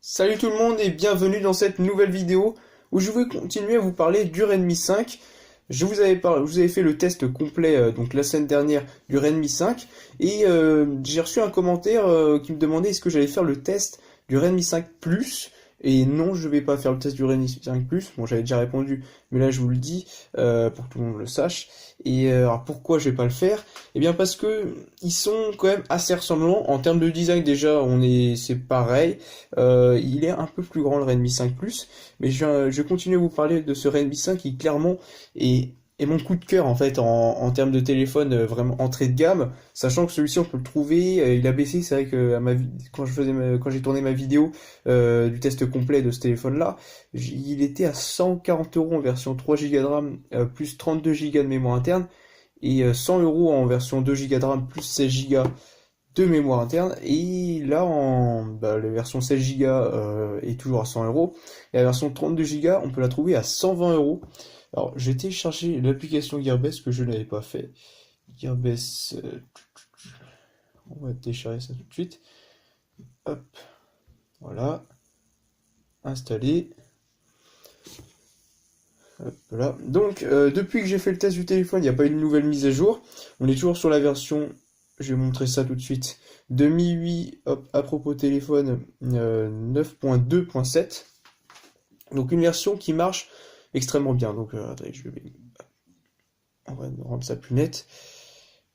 Salut tout le monde et bienvenue dans cette nouvelle vidéo où je vais continuer à vous parler du Redmi 5. Je vous avais fait le test complet donc la semaine dernière du Redmi 5 et j'ai reçu un commentaire qui me demandait est-ce que j'allais faire le test du Redmi 5 Plus. Et non, je vais pas faire le test du Redmi 5 Plus. Bon, j'avais déjà répondu, mais là je vous le dis pour que tout le monde le sache. Et alors pourquoi je vais pas le faire? Eh bien parce que ils sont quand même assez ressemblants en termes de design. Déjà, c'est pareil. Il est un peu plus grand le Redmi 5 Plus, mais je continue à vous parler de ce Redmi 5 qui clairement est mon coup de cœur en fait en termes de téléphone vraiment entrée de gamme, sachant que celui-ci on peut le trouver, il a baissé, c'est vrai que quand j'ai tourné ma vidéo du test complet de ce téléphone-là, il était à 140 euros en version 3 Go de RAM plus 32 Go de mémoire interne et 100 euros en version 2 Go de RAM plus 16 Go de mémoire interne. Et là, la version 16 Go est toujours à 100 euros. Et la version 32 Go, on peut la trouver à 120 euros. Alors, j'ai téléchargé l'application Gearbest que je n'avais pas fait. Gearbest, on va télécharger ça tout de suite. Hop, voilà, installé. Hop là. Donc, depuis que j'ai fait le test du téléphone, il n'y a pas eu de nouvelle mise à jour. On est toujours sur la version, je vais vous montrer ça tout de suite, de MIUI, hop, à propos téléphone 9.2.7. Donc une version qui marche extrêmement bien. Donc attendez, on va rendre ça plus net.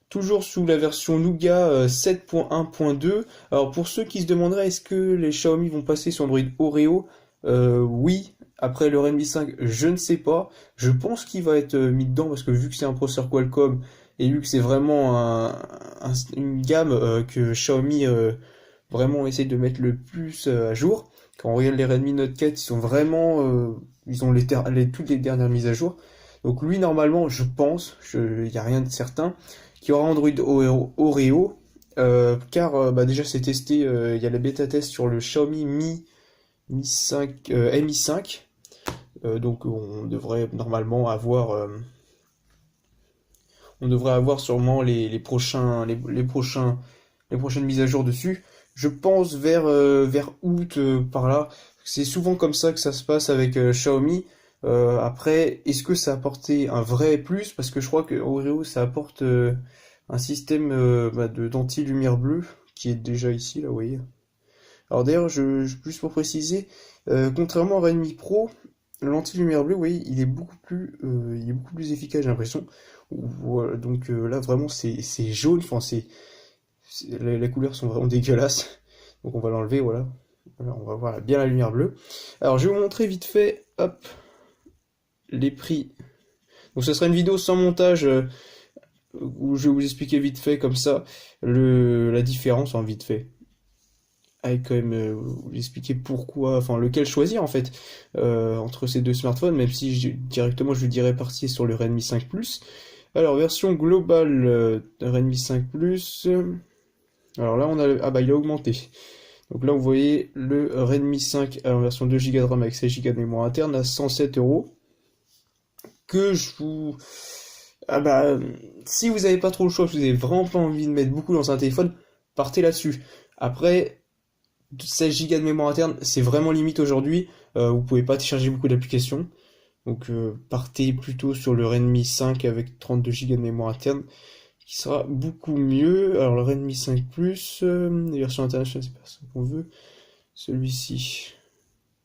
Toujours sous la version Nougat 7.1.2. Alors pour ceux qui se demanderaient est-ce que les Xiaomi vont passer sur Android Oreo, oui. Après le Redmi 5, je ne sais pas. Je pense qu'il va être mis dedans parce que vu que c'est un processeur Qualcomm et vu que c'est vraiment une gamme que Xiaomi vraiment essaye de mettre le plus à jour. Quand on regarde les Redmi Note 4, ils sont vraiment, ils ont toutes les dernières mises à jour. Donc lui, normalement, je pense, il n'y a rien de certain, qu'il y aura Android Oreo, car bah, déjà c'est testé, il y a la bêta test sur le Xiaomi Mi 5, Mi 5, donc on devrait avoir sûrement les prochaines mises à jour dessus. Je pense vers août par là. C'est souvent comme ça que ça se passe avec Xiaomi. Après, est-ce que ça a apporté un vrai plus? Parce que je crois que Oreo ça apporte un système de d'anti-lumière bleue qui est déjà ici là, vous voyez. Alors d'ailleurs, juste pour préciser, contrairement au Redmi Pro, l'anti-lumière bleue, vous voyez, il est beaucoup plus efficace, j'ai l'impression. Voilà, donc là vraiment c'est jaune, enfin les couleurs sont vraiment dégueulasses. Donc on va l'enlever, voilà. Voilà, on va voir bien la lumière bleue. Alors je vais vous montrer vite fait, hop, les prix. Donc ce sera une vidéo sans montage où je vais vous expliquer vite fait comme ça la différence en vite fait. Avec quand même vous expliquer pourquoi, enfin lequel choisir en fait entre ces deux smartphones, même si directement je vous dirais partir sur le Redmi 5 Plus. Alors version globale Redmi 5 Plus. Alors là on a ah bah il a augmenté. Donc là vous voyez le Redmi 5 en version 2 Go de RAM avec 16 Go de mémoire interne à 107 euros. Que je vous ah bah si vous n'avez pas trop le choix, si vous avez vraiment pas envie de mettre beaucoup dans un téléphone, partez là-dessus. Après 16 Go de mémoire interne, c'est vraiment limite aujourd'hui. Vous pouvez pas télécharger beaucoup d'applications. Donc partez plutôt sur le Redmi 5 avec 32 Go de mémoire interne, qui sera beaucoup mieux. Alors le Redmi 5 Plus, version internationale, c'est pas ça qu'on veut. Celui-ci.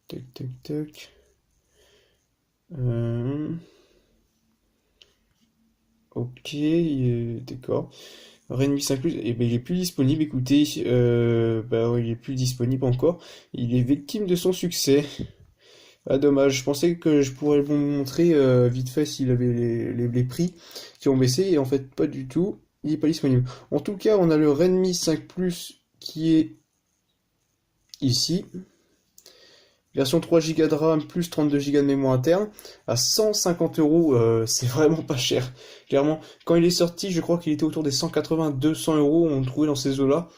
Tac, tac, tac. Ok, d'accord. Redmi 5 Plus, eh ben, il est plus disponible, écoutez, bah, ouais, il est plus disponible encore. Il est victime de son succès. Ah dommage, je pensais que je pourrais vous montrer vite fait s'il avait les prix qui ont baissé, et en fait pas du tout, il est pas disponible. En tout cas, on a le Redmi 5 Plus qui est ici. Version 3 Go de RAM plus 32 Go de mémoire interne à 150 euros, c'est vraiment pas cher. Clairement, quand il est sorti, je crois qu'il était autour des 180-200 euros, on le trouvait dans ces eaux-là.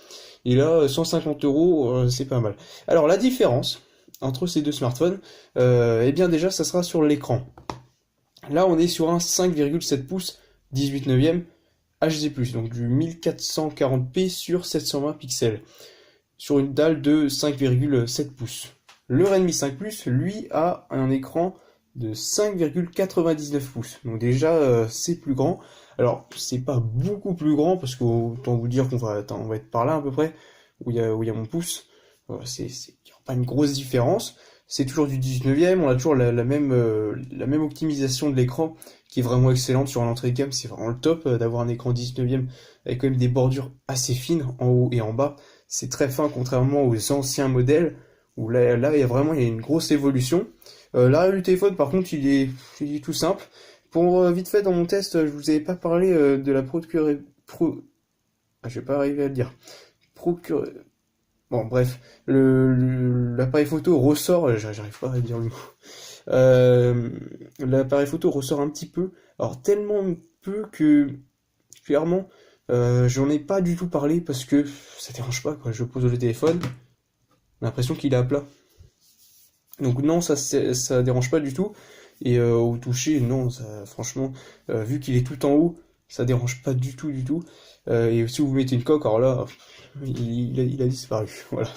Et là, 150 euros, c'est pas mal. Alors la différence entre ces deux smartphones, eh bien déjà, ça sera sur l'écran. Là, on est sur un 5,7 pouces 18 neuvième HD+, donc du 1440p sur 720 pixels. sur une dalle de 5,7 pouces. Le Redmi 5 Plus, lui, a un écran de 5,99 pouces. Donc déjà, c'est plus grand. Alors, c'est pas beaucoup plus grand, parce qu'autant vous dire on va être par là à peu près, où il y a mon pouce. Il n'y a pas une grosse différence. C'est toujours du 19e, on a toujours la même optimisation de l'écran qui est vraiment excellente sur l'entrée de gamme. C'est vraiment le top d'avoir un écran 19e avec quand même des bordures assez fines en haut et en bas. C'est très fin contrairement aux anciens modèles où là il y a une grosse évolution. L'arrière du téléphone par contre il est tout simple. Pour vite fait dans mon test, je vous avais pas parlé de la je vais pas arriver à le dire. Procure... Bon, bref, l'appareil photo ressort, j'arrive pas à dire le mot. L'appareil photo ressort un petit peu, alors tellement peu que, clairement, j'en ai pas du tout parlé parce que ça dérange pas, quoi. Je pose le téléphone, j'ai l'impression qu'il est à plat. Donc non, ça dérange pas du tout. Et au toucher, non, ça, franchement, vu qu'il est tout en haut, ça dérange pas du tout, du tout. Et si vous mettez une coque, alors là, il a disparu. Voilà.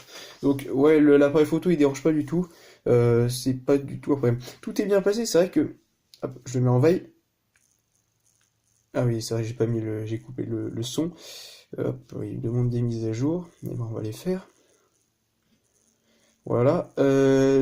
Donc ouais, l'appareil photo il dérange pas du tout. C'est pas du tout un problème. Tout est bien passé. C'est vrai que hop, je le mets en veille. Ah oui, c'est vrai, j'ai coupé le son. Hop, oui, il demande des mises à jour. Mais bon, on va les faire. Voilà.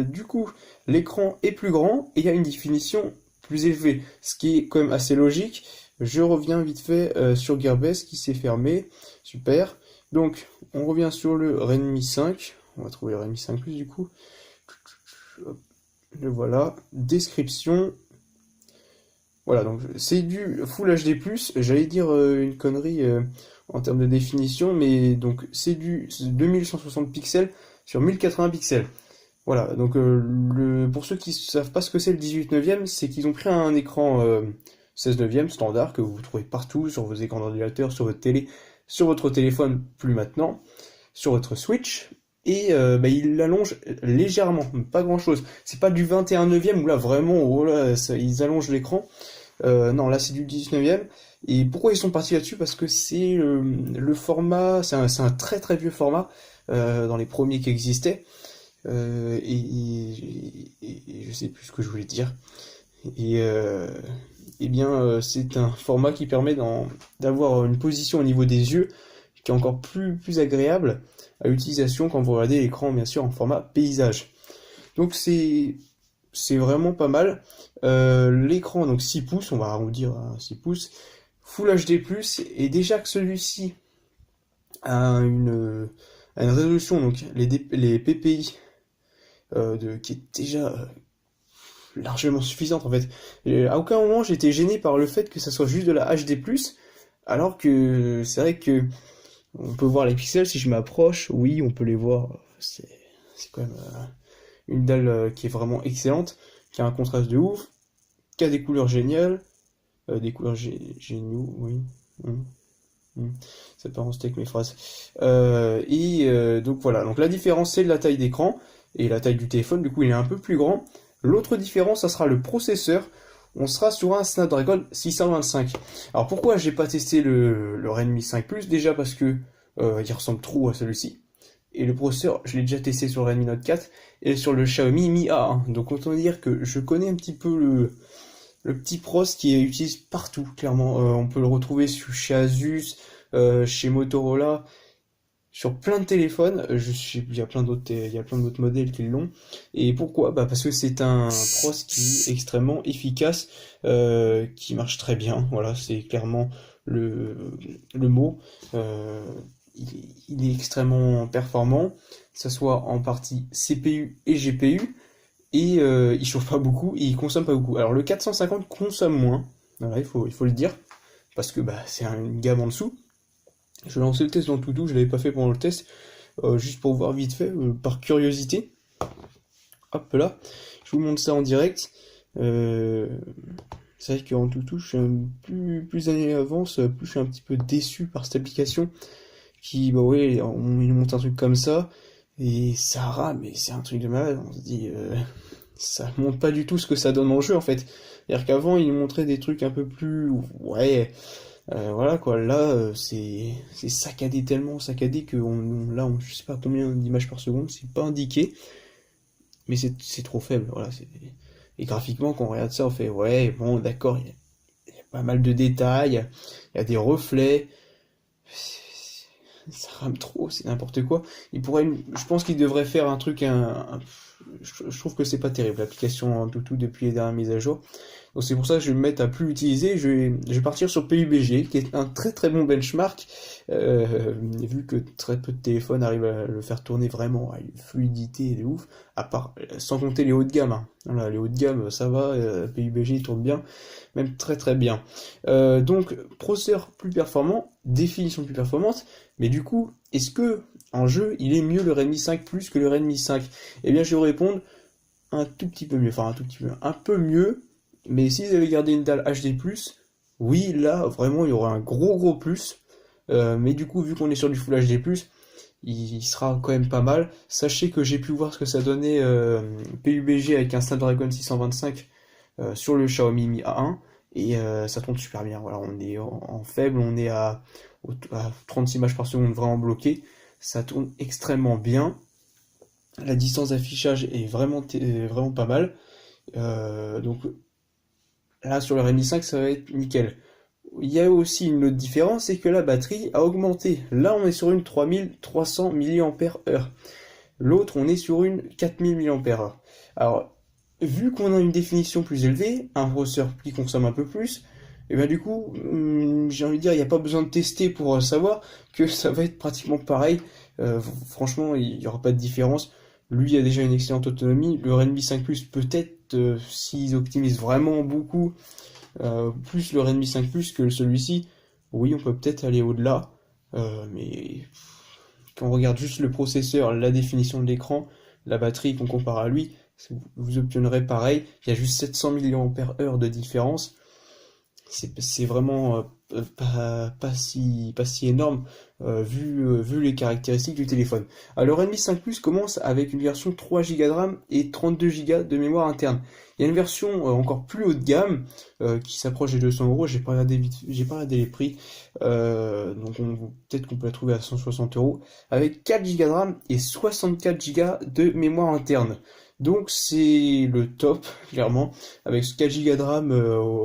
Du coup, l'écran est plus grand et il y a une définition plus élevée, ce qui est quand même assez logique. Je reviens vite fait sur Gearbest qui s'est fermé. Super. Donc, on revient sur le Redmi 5. On va trouver le Redmi 5 Plus du coup. Hop, le voilà. Description. Voilà, donc c'est du Full HD+. J'allais dire une connerie en termes de définition, mais donc c'est du 2160 pixels sur 1080 pixels. Voilà, donc pour ceux qui ne savent pas ce que c'est le 18 neuvième, c'est qu'ils ont pris un écran 16 neuvième standard que vous trouvez partout sur vos écrans d'ordinateur, sur votre télé, sur votre téléphone, plus maintenant, sur votre Switch, et ils l'allongent légèrement, pas grand chose. C'est pas du 21 neuvième où là vraiment, oh là, ils allongent l'écran. Non, là c'est du 19e. Et pourquoi ils sont partis là-dessus? Parce que c'est le format, c'est un très très vieux format, dans les premiers qui existaient. Et je sais plus ce que je voulais dire. C'est un format qui permet d'avoir une position au niveau des yeux qui est encore plus agréable à l'utilisation quand vous regardez l'écran, bien sûr, en format paysage. Donc c'est vraiment pas mal. L'écran, donc 6 pouces, on va arrondir à 6 pouces, Full HD+, et déjà que celui-ci a une résolution, donc les PPI, qui est déjà largement suffisante en fait. À aucun moment j'étais gêné par le fait que ça soit juste de la HD+, alors que c'est vrai que on peut voir les pixels si je m'approche, oui, on peut les voir, c'est quand même une dalle qui est vraiment excellente, qui a un contraste de ouf, qui a des couleurs géniales, des couleurs géniaux, oui. Ça part en steak mes phrases. Donc voilà, donc la différence c'est la taille d'écran et la taille du téléphone, du coup il est un peu plus grand. L'autre différence, ça sera le processeur. On sera sur un Snapdragon 625. Alors pourquoi j'ai pas testé le Redmi 5 Plus? Déjà parce que il ressemble trop à celui-ci. Et le processeur, je l'ai déjà testé sur le Redmi Note 4 et sur le Xiaomi Mi A1. Donc autant dire que je connais un petit peu le petit pros qui est utilisé partout, clairement. On peut le retrouver chez Asus, chez Motorola, sur plein de téléphones. Il y a plein d'autres modèles qui l'ont. Et pourquoi? Bah parce que c'est un pros qui est extrêmement efficace, qui marche très bien. Voilà, c'est clairement le mot. Il est extrêmement performant, que ce soit en partie CPU et GPU. Et il chauffe pas beaucoup et il consomme pas beaucoup. Alors le 450 consomme moins, voilà, il faut le dire, parce que c'est une gamme en dessous. Je vais lancer le test dans le tout, je l'avais pas fait pendant le test, juste pour voir vite fait, par curiosité. Hop là, je vous montre ça en direct. C'est vrai qu'en tout, plus l'année avance, plus je suis un petit peu déçu par cette application qui, il nous montre un truc comme ça. Et ça rame, mais c'est un truc de malade. On se dit, ça montre pas du tout ce que ça donne en jeu en fait. C'est-à-dire qu'avant, il nous montrait des trucs un peu plus, ouais, Voilà quoi, là c'est saccadé, tellement saccadé que je sais pas combien d'images par seconde, c'est pas indiqué, mais c'est trop faible. Voilà, et graphiquement, quand on regarde ça, on fait ouais, bon, d'accord, il y a pas mal de détails, il y a des reflets, ça rame trop, c'est n'importe quoi. Je pense qu'il devrait faire un truc, je trouve que c'est pas terrible l'application Antutu depuis les dernières mises à jour. Donc c'est pour ça que je vais me mettre à plus l'utiliser. Je vais partir sur PUBG, qui est un très très bon benchmark, vu que très peu de téléphones arrivent à le faire tourner vraiment à une fluidité de ouf, sans compter les hauts de gamme, hein. Voilà, les hauts de gamme, ça va, PUBG tourne bien, même très très bien. Donc processeur plus performant, définition plus performante, mais du coup, est-ce que en jeu, il est mieux le Redmi 5 Plus que le Redmi 5? Eh bien, je vais vous répondre un tout petit peu mieux, enfin un tout petit peu, un peu mieux. Mais si vous avez gardé une dalle HD+, oui, là, vraiment, il y aura un gros gros plus. Mais du coup, vu qu'on est sur du Full HD+, il sera quand même pas mal. Sachez que j'ai pu voir ce que ça donnait PUBG avec un Snapdragon 625 sur le Xiaomi Mi A1. Et ça tourne super bien. Voilà, on est en faible, on est à 36 images par seconde vraiment bloqué. Ça tourne extrêmement bien. La distance d'affichage est vraiment pas mal. Donc là, sur le Redmi 5, ça va être nickel. Il y a aussi une autre différence, c'est que la batterie a augmenté. Là, on est sur une 3300 mAh. L'autre, on est sur une 4000 mAh. Alors, vu qu'on a une définition plus élevée, un processeur qui consomme un peu plus, et bien du coup, j'ai envie de dire, il n'y a pas besoin de tester pour savoir que ça va être pratiquement pareil. Franchement, il n'y aura pas de différence. Lui a déjà une excellente autonomie. Le Redmi 5 Plus, peut-être, s'ils optimisent vraiment beaucoup, plus le Redmi 5 Plus que celui-ci, oui, on peut peut-être aller au-delà. Mais quand on regarde juste le processeur, la définition de l'écran, la batterie qu'on compare à lui, vous obtiendrez pareil. Il y a juste 700 mAh de différence. C'est vraiment pas si énorme vu les caractéristiques du téléphone. Alors, le Redmi 5 Plus commence avec une version 3 Go de RAM et 32 Go de mémoire interne. Il y a une version encore plus haut de gamme qui s'approche des 200 €. J'ai pas regardé les prix, donc peut-être qu'on peut la trouver à 160 €, avec 4 Go de RAM et 64 Go de mémoire interne. Donc c'est le top, clairement, avec 4 Go de RAM,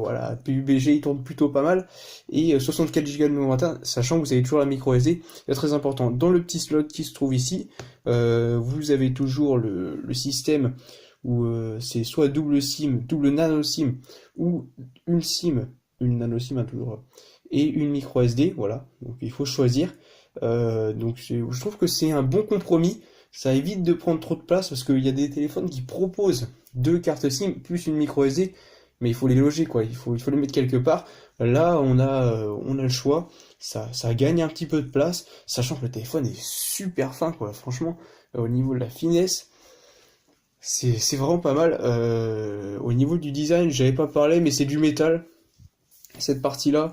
voilà, PUBG il tourne plutôt pas mal, et 64 Go de mémoire interne, sachant que vous avez toujours la micro SD, c'est très important. Dans le petit slot qui se trouve ici, vous avez toujours le système où c'est soit double SIM, double nano SIM, ou une SIM, une nano SIM hein, toujours, et une micro SD, voilà, donc il faut choisir. Donc je trouve que c'est un bon compromis. Ça évite de prendre trop de place parce qu'il y a des téléphones qui proposent deux cartes SIM plus une micro SD, mais il faut les loger quoi, il faut les mettre quelque part. Là, on a le choix, ça gagne un petit peu de place, sachant que le téléphone est super fin quoi. Franchement, au niveau de la finesse, c'est vraiment pas mal. Au niveau du design, j'avais pas parlé, mais c'est du métal cette partie-là.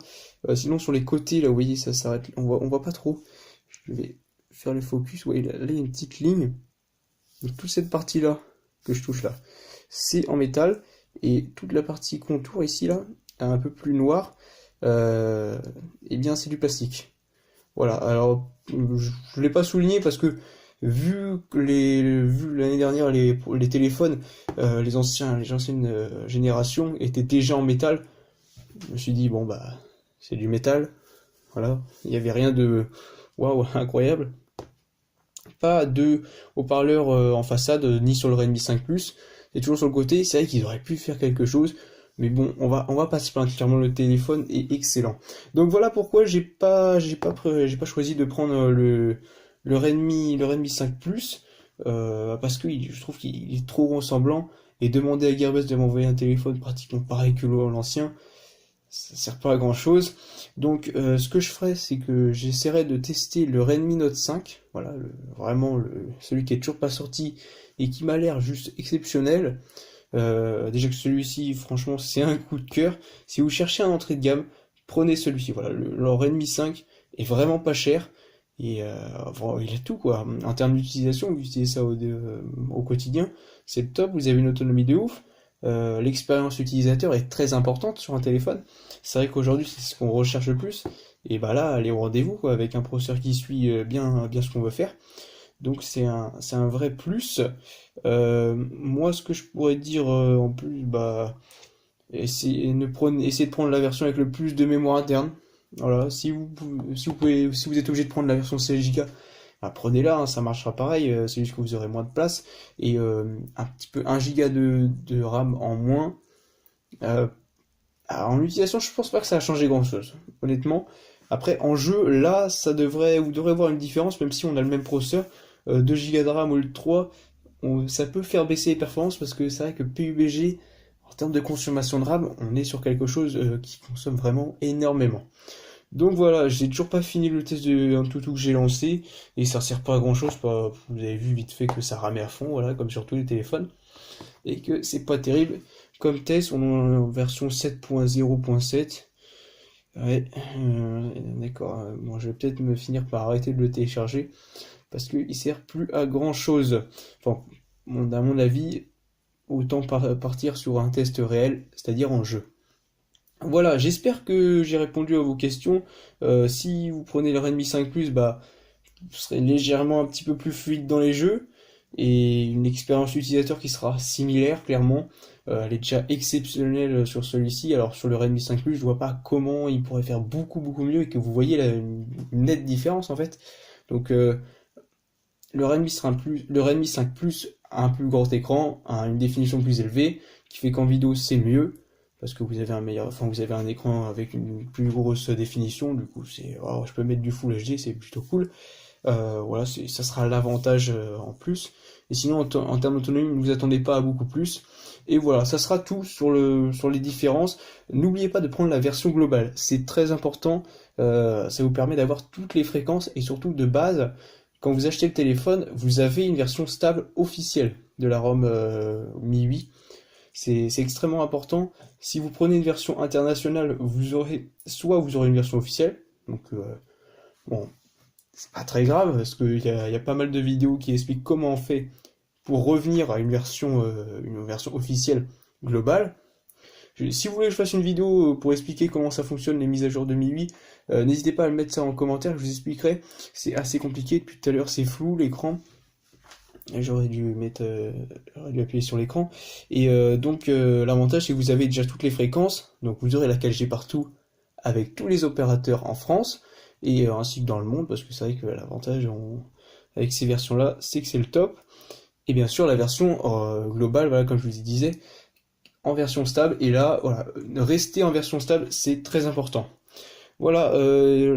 Sinon sur les côtés là, vous voyez, ça s'arrête, on voit pas trop. Je vais faire le focus, vous voyez là, il y a une petite ligne. Donc toute cette partie-là que je touche là, c'est en métal. Et toute la partie contour ici là, un peu plus noire, eh bien c'est du plastique. Voilà, alors je ne l'ai pas souligné parce que vu l'année dernière les téléphones, les anciennes générations étaient déjà en métal, je me suis dit bon bah c'est du métal, voilà, il n'y avait rien de waouh incroyable. Pas de haut-parleur en façade, ni sur le Redmi 5 Plus, c'est toujours sur le côté, c'est vrai qu'ils auraient pu faire quelque chose, mais bon, on va pas se plaindre, clairement le téléphone est excellent. Donc voilà pourquoi j'ai pas choisi de prendre le Redmi 5 Plus, parce que je trouve qu'il est trop ressemblant, et demander à Gearbest de m'envoyer un téléphone pratiquement pareil que l'ancien, ça sert pas à grand chose. Donc ce que je ferai, c'est que j'essaierai de tester le Redmi Note 5, voilà, vraiment celui qui est toujours pas sorti et qui m'a l'air juste exceptionnel. Déjà que celui-ci, franchement, c'est un coup de cœur. Si vous cherchez un entrée de gamme, prenez celui-ci. Voilà, le Redmi 5 est vraiment pas cher et il a tout quoi. En termes d'utilisation, vous utilisez ça au quotidien, c'est le top. Vous avez une autonomie de ouf. l'expérience utilisateur est très importante sur un téléphone. C'est vrai qu'aujourd'hui c'est ce qu'on recherche le plus. Et bah là, allez au rendez-vous quoi, avec un processeur qui suit bien ce qu'on veut faire. Donc c'est un vrai plus. Moi, ce que je pourrais dire en plus, bah essayez de prendre la version avec le plus de mémoire interne. Voilà, si vous êtes obligé de prendre la version 16 Go, bah, prenez-la, hein, ça marchera pareil, c'est juste que vous aurez moins de place et un petit peu 1 Go de RAM en moins. Euh, alors, en utilisation, je pense pas que ça a changé grand-chose, honnêtement. Après, en jeu, là, vous devrez voir une différence, même si on a le même processeur. 2 Go de RAM au lieu de 3, ça peut faire baisser les performances parce que c'est vrai que PUBG, en termes de consommation de RAM, on est sur quelque chose qui consomme vraiment énormément. Donc voilà, j'ai toujours pas fini le test de Antutu que j'ai lancé et ça sert pas à grand chose. Vous avez vu vite fait que ça ramait à fond, voilà, comme sur tous les téléphones, et que c'est pas terrible. Comme test, on est en version 7.0.7. Ouais, d'accord. Bon, je vais peut-être me finir par arrêter de le télécharger parce qu'il sert plus à grand chose. Enfin, à mon avis, autant partir sur un test réel, c'est-à-dire en jeu. Voilà, j'espère que j'ai répondu à vos questions. Si vous prenez le Redmi 5 Plus, bah, vous serez légèrement un petit peu plus fluide dans les jeux et une expérience utilisateur qui sera similaire, clairement. Elle est déjà exceptionnelle sur celui-ci. Alors sur le Redmi 5 Plus, je vois pas comment il pourrait faire beaucoup mieux et que vous voyez une nette différence en fait. Donc le Redmi 5 Plus a un plus grand écran, a une définition plus élevée, qui fait qu'en vidéo c'est mieux, parce que vous avez vous avez un écran avec une plus grosse définition, du coup je peux mettre du Full HD, c'est plutôt cool. Voilà, ça sera l'avantage en plus. Et sinon, en termes d'autonomie, ne vous attendez pas à beaucoup plus. Et voilà, ça sera tout sur les différences. N'oubliez pas de prendre la version globale, c'est très important. Ça vous permet d'avoir toutes les fréquences et surtout de base. Quand vous achetez le téléphone, vous avez une version stable officielle de la ROM Mi 8. C'est extrêmement important. Si vous prenez une version internationale, vous aurez une version officielle. Donc bon, c'est pas très grave parce qu'il y a pas mal de vidéos qui expliquent comment on fait pour revenir à une version officielle globale. Si vous voulez que je fasse une vidéo pour expliquer comment ça fonctionne les mises à jour de Mi 8, n'hésitez pas à me mettre ça en commentaire, je vous expliquerai. C'est assez compliqué, depuis tout à l'heure c'est flou l'écran. J'aurais dû appuyer sur l'écran. Et donc l'avantage c'est que vous avez déjà toutes les fréquences, donc vous aurez la 4G partout avec tous les opérateurs en France et ainsi que dans le monde, parce que c'est vrai que l'avantage avec ces versions-là, c'est que c'est le top. Et bien sûr la version globale, voilà, comme je vous disais, en version stable. Et là, voilà, rester en version stable, c'est très important. Voilà,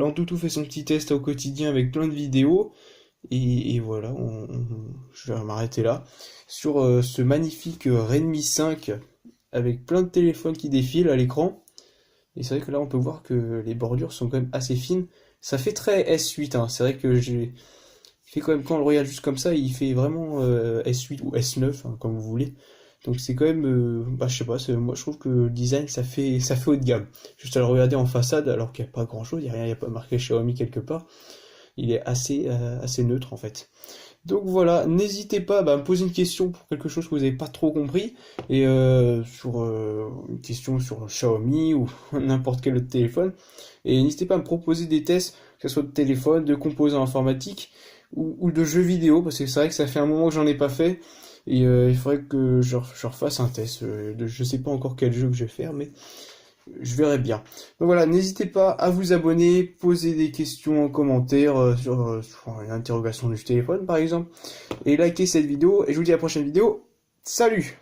Antutu fait son petit test au quotidien avec plein de vidéos. Et voilà, je vais m'arrêter là. Sur ce magnifique Redmi 5 avec plein de téléphones qui défilent à l'écran. Et c'est vrai que là, on peut voir que les bordures sont quand même assez fines. Ça fait très S8, hein. C'est vrai que il fait quand même, quand on le regarde juste comme ça, il fait vraiment S8 ou S9, hein, comme vous voulez. Donc c'est quand même, je sais pas, moi je trouve que le design ça fait haut de gamme. Juste à le regarder en façade, alors qu'il n'y a pas grand chose, il n'y a pas marqué Xiaomi quelque part. Il est assez neutre en fait. Donc voilà, n'hésitez pas à me poser une question pour quelque chose que vous n'avez pas trop compris, et sur une question sur Xiaomi ou n'importe quel autre téléphone. Et n'hésitez pas à me proposer des tests, que ce soit de téléphone, de composants informatiques ou de jeux vidéo, parce que c'est vrai que ça fait un moment que j'en ai pas fait. Et il faudrait que je refasse un test. Je sais pas encore quel jeu que je vais faire, mais je verrai bien. Donc voilà, n'hésitez pas à vous abonner, poser des questions en commentaire sur une interrogation du téléphone par exemple, et likez cette vidéo. Et je vous dis à la prochaine vidéo. Salut!